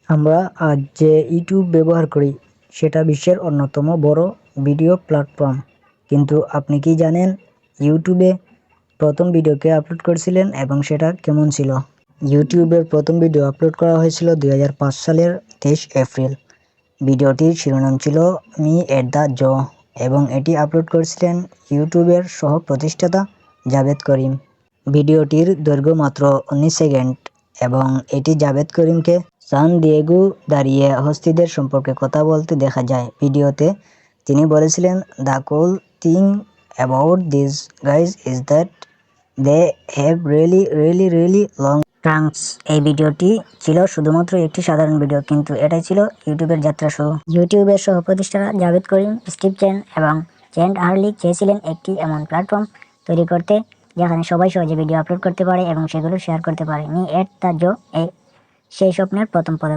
আমরা আজ যে ইউটিউব ব্যবহার করি সেটা বিশ্বের অন্যতম বড় ভিডিও প্ল্যাটফর্ম। কিন্তু আপনি কি জানেন ইউটিউবে প্রথম ভিডিও কে আপলোড করেছিলেন এবং সেটা কেমন ছিল? ইউটিউবের প্রথম ভিডিও আপলোড করা হয়েছিল 2005 সালের 23 এপ্রিল। ভিডিওটির শিরোনাম ছিল মি এট দ্য জ এবং এটি আপলোড করেছিলেন ইউটিউবের সহ প্রতিষ্ঠাতা জাভেদ করিম। ভিডিওটির দৈর্ঘ্য মাত্র 19 সেকেন্ড এবং এটি জাভেদ করিমকে সান দিয়েগো দাঁড়িয়ে হস্তিদের সম্পর্কে কথা বলতে দেখা যায়। ভিডিওতে তিনি বলেছিলেন, the cool thing about this guys is that they have really long trunks. এই ভিডিওটি ছিল শুধুমাত্র একটি সাধারণ ভিডিও, কিন্তু এটাই ছিল ইউটিউবের যাত্রা শুরু। ইউটিউবের সহ প্রতিষ্ঠাতা জাভেদ করিম, স্টিভ চেন এবং চেন্ড হার্লিক চেয়েছিলেন একটি এমন প্ল্যাটফর্ম তৈরি করতে যেখানে সবাই সহজে ভিডিও আপলোড করতে পারে এবং সেগুলো শেয়ার করতে পারে। মি এট দ্য জো সেই স্বপ্নের প্রথম পদক্ষেপ।